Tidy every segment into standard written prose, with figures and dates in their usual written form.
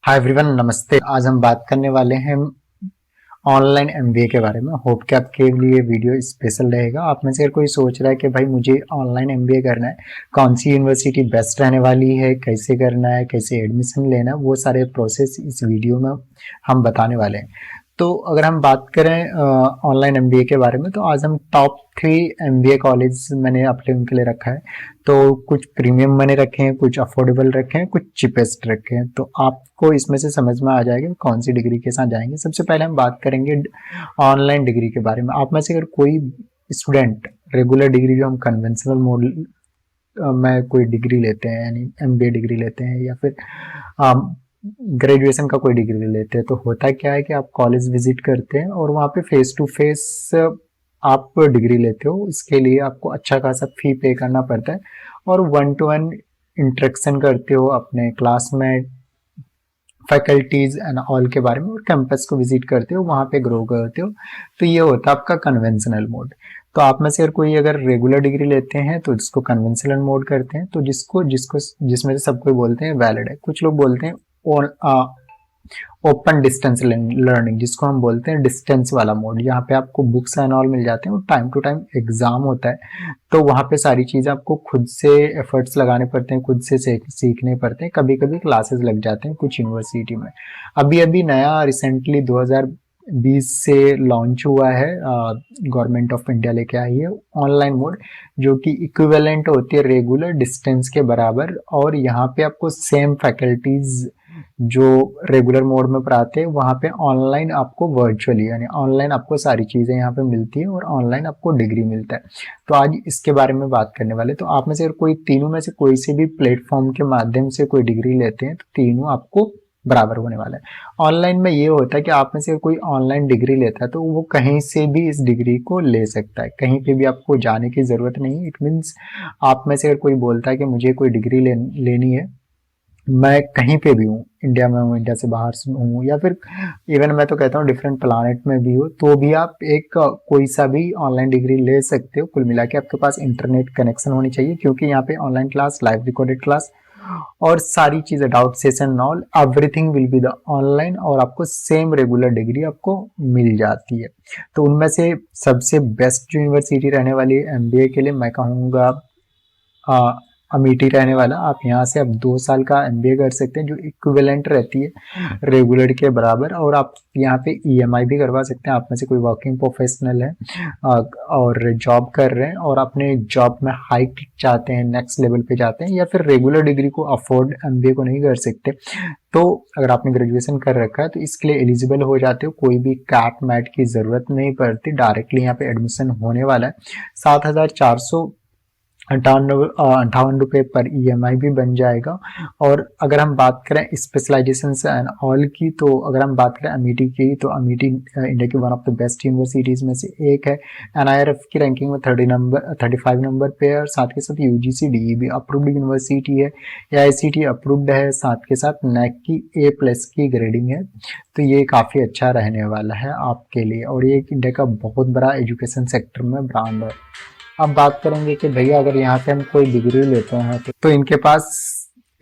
Hi everyone, नमस्ते। आज हम बात करने वाले हैं ऑनलाइन एमबीए के बारे में। होप कि आपके लिए वीडियो स्पेशल रहेगा। आप में से अगर कोई सोच रहा है कि भाई मुझे ऑनलाइन एमबीए करना है, कौन सी यूनिवर्सिटी बेस्ट रहने वाली है, कैसे करना है, कैसे एडमिशन लेना है, वो सारे प्रोसेस इस वीडियो में हम बताने वाले हैं। तो अगर हम बात करें ऑनलाइन एमबीए के बारे में, तो आज हम टॉप 3 एमबीए कॉलेज मैंने अपने उनके लिए रखा है। तो कुछ प्रीमियम मैंने रखे हैं, कुछ अफोर्डेबल रखे हैं, कुछ चिपेस्ट रखे हैं। तो आपको इसमें से समझ में आ जाएगा कि कौन सी डिग्री के साथ जाएंगे। सबसे पहले हम बात करेंगे ऑनलाइन डिग्री के बारे में। आप में से अगर कोई स्टूडेंट रेगुलर डिग्री जो हम कन्वेंशनल मोड में कोई डिग्री लेते हैं, यानी एमबीए डिग्री लेते हैं, या फिर ग्रेजुएशन का कोई डिग्री लेते हैं, तो होता क्या है कि आप कॉलेज विजिट करते हैं और वहाँ पे फेस टू फेस आप डिग्री लेते हो। इसके लिए आपको अच्छा खासा फी पे करना पड़ता है और 1-to-1 इंटरेक्शन करते हो अपने क्लासमेट, फैकल्टीज एंड ऑल के बारे में, और कैंपस को विजिट करते हो, वहाँ पे ग्रो करते हो। तो ये होता है आपका कन्वेंशनल मोड। तो आप में से अगर कोई अगर रेगुलर डिग्री लेते हैं तो इसको कन्वेंशनल मोड करते हैं। तो जिसको जिसको जिसमें से सब कोई बोलते हैं वैलिड है। कुछ लोग बोलते हैं ओपन डिस्टेंस लर्निंग, जिसको हम बोलते हैं डिस्टेंस वाला मोड। यहाँ पे आपको बुक्स एंड ऑल मिल जाते हैं और टाइम टू टाइम एग्जाम होता है। तो वहाँ पे सारी चीज़ें आपको खुद से एफर्ट्स लगाने पड़ते हैं, खुद से सीखने पड़ते हैं। कभी कभी क्लासेस लग जाते हैं कुछ यूनिवर्सिटी में। अभी अभी नया रिसेंटली 2020 से लॉन्च हुआ है, गवर्नमेंट ऑफ इंडिया लेके आई है ऑनलाइन मोड, जो कि इक्विवेलेंट होती है रेगुलर डिस्टेंस के बराबर। और यहाँ पे आपको सेम फैकल्टीज जो रेगुलर मोड में पढ़ाते हैं, वहाँ पे ऑनलाइन आपको वर्चुअली यानी ऑनलाइन आपको सारी चीज़ें यहाँ पे मिलती है और ऑनलाइन आपको डिग्री मिलता है। तो आज इसके बारे में बात करने वाले। तो आप में से अगर कोई तीनों में से कोई से भी प्लेटफॉर्म के माध्यम से कोई डिग्री लेते हैं तो तीनों आपको बराबर होने वाला है। ऑनलाइन में ये होता है कि आप में से कोई ऑनलाइन डिग्री लेता है तो वो कहीं से भी इस डिग्री को ले सकता है, कहीं पे भी आपको जाने की ज़रूरत नहीं है। इट मीन्स आप में से अगर कोई बोलता है कि मुझे कोई डिग्री लेनी है, मैं कहीं पे भी हूँ, इंडिया में हूँ, इंडिया से बाहर से हूँ, या फिर इवन मैं तो कहता हूँ डिफरेंट प्लानट में भी हो, तो भी आप एक कोई सा भी ऑनलाइन डिग्री ले सकते हो। कुल मिला के आपके पास इंटरनेट कनेक्शन होनी चाहिए, क्योंकि यहाँ पे online class, live recorded class और सारी चीज़ें, doubt session all everything will be the online, और आपको सेम रेगुलर डिग्री आपको मिल जाती है। तो उनमें से सबसे बेस्ट यूनिवर्सिटी रहने वाली है एमबीए के लिए, मैं कहूँगा अमेठी रहने वाला। आप यहाँ से आप 2 साल का एमबीए कर सकते हैं, जो इक्विवेलेंट रहती है रेगुलर के बराबर। और आप यहाँ पे ईएमआई भी करवा सकते हैं। आप में से कोई वर्किंग प्रोफेशनल है और जॉब कर रहे हैं और अपने जॉब में हाइक चाहते हैं, नेक्स्ट लेवल पे जाते हैं, या फिर रेगुलर डिग्री को अफोर्ड एमबीए को नहीं कर सकते, तो अगर आपने ग्रेजुएशन कर रखा है तो इसके लिए एलिजिबल हो जाते हो। कोई भी कैट मैट की ज़रूरत नहीं पड़ती, डायरेक्टली यहाँ पे एडमिशन होने वाला है। 7,400 अंठावन रुपये पर ईएमआई भी बन जाएगा। और अगर हम बात करें स्पेशलाइजेशन एंड ऑल की, तो अगर हम बात करें अमेठी की, तो अमेठी इंडिया की one of the best universities में से एक है। एनआईआरएफ की रैंकिंग में 35 नंबर पे है, और साथ के साथ यूजीसी डीईबी अप्रूव्ड यूनिवर्सिटी है, एआईसीटी अप्रूव्ड है, साथ के साथ नैक की A+ की ग्रेडिंग है। तो ये काफ़ी अच्छा रहने वाला है आपके लिए, और ये इंडिया का बहुत बड़ा एजुकेशन सेक्टर में ब्रांड है। अब बात करेंगे कि भैया अगर यहाँ से हम कोई डिग्री लेते हैं तो इनके पास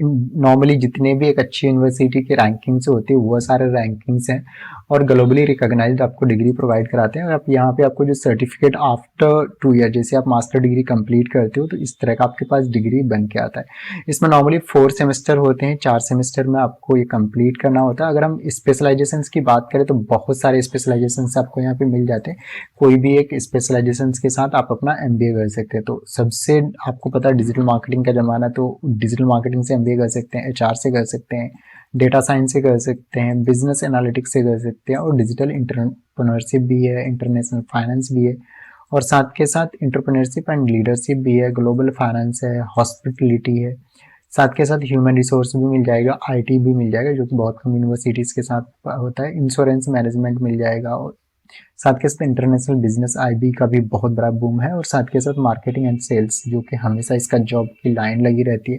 नॉर्मली जितने भी एक अच्छी यूनिवर्सिटी की रैंकिंग्स होती है वो सारे रैंकिंग्स हैं, और ग्लोबली रिकॉग्नाइज्ड आपको डिग्री प्रोवाइड कराते हैं। और आप यहाँ पे आपको जो सर्टिफिकेट आफ्टर 2 ईयर, जैसे आप मास्टर डिग्री कंप्लीट करते हो तो इस तरह का आपके पास डिग्री बन के आता है। इसमें नॉर्मली 4 सेमेस्टर होते हैं, 4 सेमेस्टर में आपको ये कंप्लीट करना होता है। अगर हम स्पेशलाइजेशन की बात करें तो बहुत सारे स्पेशलाइजेशन आपको यहाँ पे मिल जाते हैं। कोई भी एक स्पेशलाइजेशन के साथ आप अपना एमबीए कर सकते हैं। तो सबसे आपको पता है डिजिटल मार्केटिंग का जमाना है, तो डिजिटल मार्केटिंग से एमबीए कर सकते हैं, एचआर से कर सकते हैं, डेटा साइंस से कर सकते हैं, बिजनेस एनालिटिक्स से कर सकते हैं, और डिजिटल इंटरप्रेन्योरशिप भी है, इंटरनेशनल फाइनेंस भी है, और साथ के साथ इंटरप्रेन्योरशिप एंड लीडरशिप भी है, ग्लोबल फाइनेंस है, हॉस्पिटलिटी है, साथ के साथ ह्यूमन रिसोर्स भी मिल जाएगा, आईटी भी मिल जाएगा, जो कि बहुत कम यूनिवर्सिटीज़ के साथ होता है, इंश्योरेंस मैनेजमेंट मिल जाएगा, और साथ के साथ इंटरनेशनल बिजनेस आईबी का भी बहुत बड़ा बूम है, और साथ के साथ मार्केटिंग एंड सेल्स, जो कि हमेशा इसका जॉब की लाइन लगी रहती है।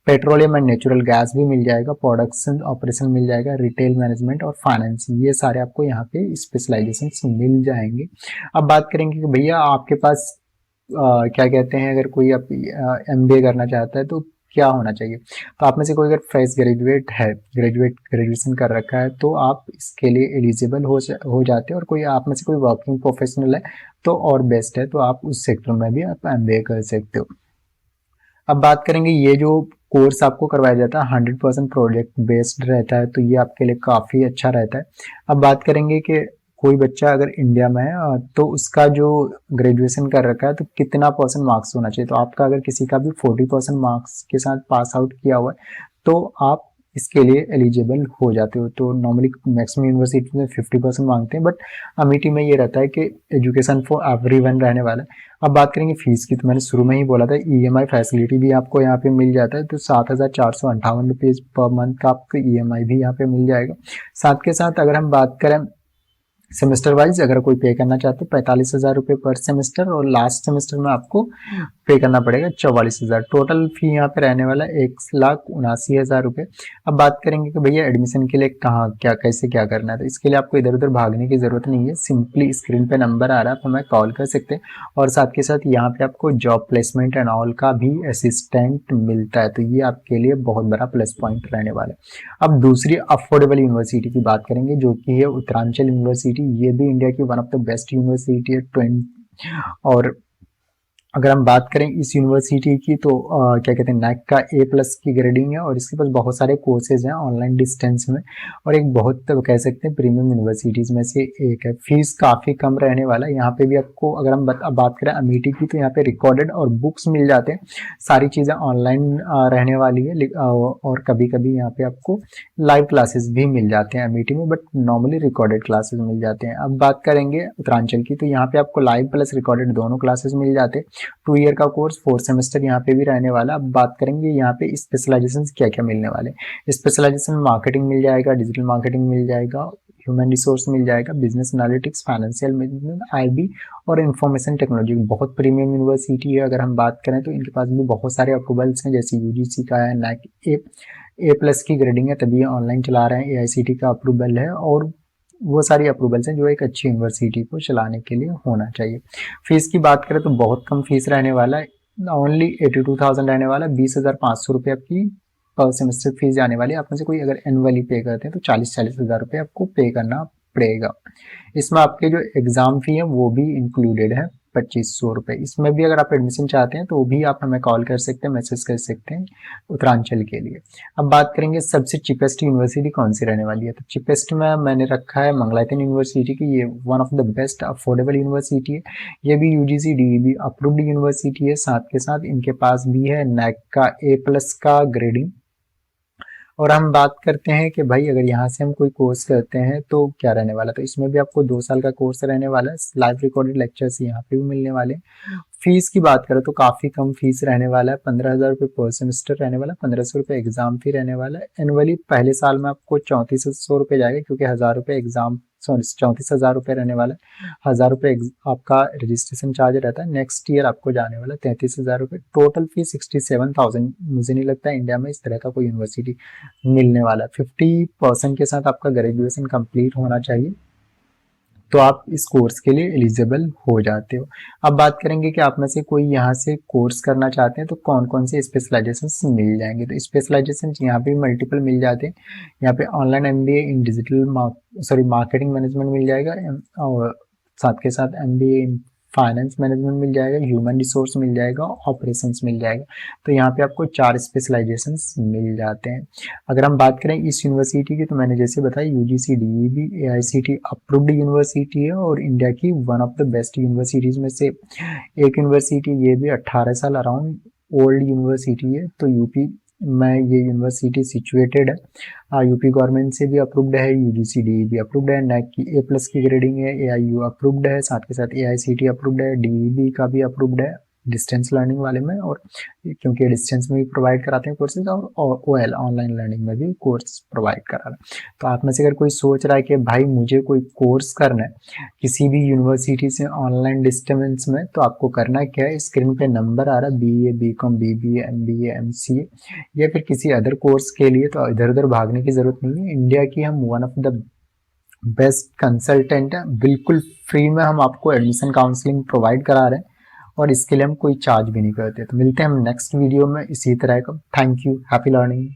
पेट्रोलियम एंड नेचुरल गैस भी मिल जाएगा, प्रोडक्शन ऑपरेशन मिल जाएगा, रिटेल मैनेजमेंट और फाइनेंस, ये सारे आपको यहाँ पे स्पेशलाइजेशन मिल जाएंगे। अब बात करेंगे कि भैया आपके पास क्या कहते हैं, अगर कोई आप एमबीए करना चाहता है तो क्या होना चाहिए। तो आप में से कोई अगर फ्रेश ग्रेजुएट है, ग्रेजुएशन कर रखा है, तो आप इसके लिए एलिजिबल हो जाते हैं। और कोई आप में से कोई वर्किंग प्रोफेशनल है तो और बेस्ट है, तो आप उस सेक्टर में भी आप एमबीए कर सकते हो। अब बात करेंगे, ये जो कोर्स आपको करवाया जाता है 100% प्रोजेक्ट बेस्ड रहता है, तो ये आपके लिए काफ़ी अच्छा रहता है। अब बात करेंगे कि कोई बच्चा अगर इंडिया में है तो उसका जो ग्रेजुएशन कर रखा है तो कितना परसेंट मार्क्स होना चाहिए। तो आपका अगर किसी का भी 40% मार्क्स के साथ पास आउट किया हुआ है तो आप इसके लिए एलिजिबल हो जाते हो। तो नॉर्मली मैक्सिमम यूनिवर्सिटी में 50% मांगते हैं, बट अमेठी में ये रहता है कि एजुकेशन फॉर एवरीवन रहने वाला है। अब बात करेंगे फीस की, तो मैंने शुरू में ही बोला था ईएमआई फैसिलिटी भी आपको यहाँ पे मिल जाता है। तो 7,458 रुपीज़ पर मंथ का आपको ईएमआई भी यहाँ पे मिल जाएगा। साथ के साथ अगर हम बात करें सेमेस्टर वाइज, अगर कोई पे करना चाहते हैं 45,000 रुपये पर सेमेस्टर, और लास्ट सेमेस्टर में आपको पे करना पड़ेगा 44,000। टोटल फी यहाँ पे रहने वाला है 1,79,000 रुपये। अब बात करेंगे कि भैया एडमिशन के लिए कहाँ क्या कैसे क्या करना है, तो इसके लिए आपको इधर उधर भागने की जरूरत नहीं है। सिंपली स्क्रीन पे नंबर आ रहा है, आप हमें कॉल कर सकते हैं। और साथ के साथ यहाँ पे आपको जॉब प्लेसमेंट एंड ऑल का भी असिस्टेंट मिलता है, तो ये आपके लिए बहुत बड़ा प्लस पॉइंट रहने वाला है। अब दूसरी अफोर्डेबल यूनिवर्सिटी की बात करेंगे, जो कि है उत्तरांचल यूनिवर्सिटी। ये भी इंडिया की one of the best university है। और अगर हम बात करें इस यूनिवर्सिटी की, तो क्या कहते हैं, नैक का A+ की ग्रेडिंग है, और इसके पास बहुत सारे कोर्सेज हैं ऑनलाइन डिस्टेंस में, और एक बहुत कह सकते हैं प्रीमियम यूनिवर्सिटीज़ में से एक है। फीस काफ़ी कम रहने वाला है यहाँ पे भी आपको। अगर हम बात करें अमेठी की, तो यहाँ पे रिकॉर्डेड और बुक्स मिल जाते हैं, सारी चीज़ें ऑनलाइन रहने वाली है। और कभी कभी यहाँ पे आपको लाइव क्लासेस भी मिल जाते हैं अमेठी में, बट नॉर्मली रिकॉर्डेड क्लासेस मिल जाते हैं। अब बात करेंगे उत्तरांचल की, तो यहाँ पे आपको लाइव प्लस रिकॉर्डेड दोनों क्लासेस मिल जाते हैं। 2 ईयर का कोर्स 4 सेमेस्टर यहाँ पे भी रहने वाला। अब बात करेंगे यहाँ पे स्पेशलाइजेशन क्या क्या मिलने वाले। स्पेशलाइजेशन मार्केटिंग मिल जाएगा, डिजिटल मार्केटिंग मिल जाएगा, ह्यूमन रिसोर्स मिल जाएगा, business analytics, financial management, IB और इंफॉर्मेशन टेक्नोलॉजी। बहुत प्रीमियम यूनिवर्सिटी है। अगर हम बात करें तो इनके पास भी बहुत सारे अप्रूवल्स हैं, जैसे यूजीसी का है, नैक A+ की ग्रेडिंग है, तभी ये ऑनलाइन चला रहे हैं। AICTE का अप्रूवल है, और वो सारी अप्रूवल्स हैं जो एक अच्छी यूनिवर्सिटी को चलाने के लिए होना चाहिए। फीस की बात करें तो बहुत कम फीस रहने वाला है, ओनली 82,000 रहने वाला है। 20,500 रुपये आपकी पर सेमेस्टर फीस जाने वाली है। आप में से कोई अगर एनुअली पे करते हैं तो 40,000 रुपये आपको पे करना पड़ेगा। इसमें आपके जो एग्ज़ाम फी है वो भी इंक्लूडेड है, 2,500 रुपये। इसमें भी अगर आप एडमिशन चाहते हैं तो भी आप हमें कॉल कर सकते हैं, मैसेज कर सकते हैं उत्तरांचल के लिए। अब बात करेंगे सबसे चीपेस्ट यूनिवर्सिटी कौन सी रहने वाली है, तो चीपेस्ट में मैंने रखा है मंगलायतन यूनिवर्सिटी की। ये one of the best affordable university है। ये भी UGC DEB अप्रूव्ड यूनिवर्सिटी है। साथ के साथ इनके पास भी है नैक का A+ का ग्रेडिंग। और हम बात करते हैं कि भाई अगर यहाँ से हम कोई कोर्स करते हैं तो क्या रहने वाला, तो इसमें भी आपको 2 साल का कोर्स रहने वाला है। लाइव रिकॉर्डेड लेक्चर्स यहाँ पे भी मिलने वाले हैं। फीस की बात करें तो काफ़ी कम फीस रहने वाला है, 15,000 रुपये पर सेमेस्टर रहने वाला है, 1,500 रुपये एग्जाम फी रहने वाला है। एनुअली पहले साल में आपको 3400 रुपये जाएगा, क्योंकि 1,000 रुपये एग्जाम, सॉरी 34,000 रुपये रहने वाला है। 1,000 रुपये आपका रजिस्ट्रेशन चार्ज रहता है। नेक्स्ट ईयर आपको जाने वाला 33,000 रुपये। Total fee 67,000। मुझे नहीं लगता इंडिया में इस तरह का कोई यूनिवर्सिटी मिलने वाला है। 50% के साथ आपका ग्रेजुएशन कंप्लीट होना चाहिए, तो आप इस कोर्स के लिए एलिजिबल हो जाते हो। अब बात करेंगे कि आप में से कोई यहाँ से कोर्स करना चाहते हैं तो कौन कौन से स्पेशलाइजेशन मिल जाएंगे। तो स्पेशलाइजेशन यहाँ पे मल्टीपल मिल जाते हैं। यहाँ पे online MBA in digital marketing management मिल जाएगा, और साथ के साथ MBA इन फाइनेंस मैनेजमेंट मिल जाएगा, ह्यूमन रिसोर्स मिल जाएगा, ऑपरेशंस मिल जाएगा। तो यहाँ पे आपको 4 स्पेशलाइजेशंस मिल जाते हैं। अगर हम बात करें इस यूनिवर्सिटी की, तो मैंने जैसे बताया UGC DEB AICTE approved university है, और इंडिया की one of the best universities में से एक यूनिवर्सिटी। ये भी 18 साल अराउंड ओल्ड यूनिवर्सिटी है। तो यूपी में ये यूनिवर्सिटी सिचुएटेड है। यूपी गवर्नमेंट से भी अप्रूव्ड है, UGC DEB अप्रूव्ड है, नैक की A+ की ग्रेडिंग है, AIU अप्रूव्ड है, साथ के साथ AICTE अप्रूव्ड है, DEB का भी अप्रूव्ड है डिस्टेंस लर्निंग वाले में, और क्योंकि डिस्टेंस में भी प्रोवाइड कराते हैं कोर्सेज, और OL ऑनलाइन लर्निंग में भी कोर्स प्रोवाइड करा रहा है। तो आप में से अगर कोई सोच रहा है कि भाई मुझे कोई कोर्स करना है किसी भी यूनिवर्सिटी से ऑनलाइन डिस्टेंस में, तो आपको करना क्या है, स्क्रीन पे नंबर आ रहा है, BA BCom BBA MBA MCA या फिर किसी अदर कोर्स के लिए, तो इधर उधर भागने की जरूरत नहीं है। इंडिया की हम one of the best consultant है, बिल्कुल फ्री में हम आपको एडमिशन काउंसलिंग प्रोवाइड करा रहे हैं। और इसके लिए हम कोई चार्ज भी नहीं करते। तो मिलते हैं हम नेक्स्ट वीडियो में इसी तरह का। Thank you, happy learning.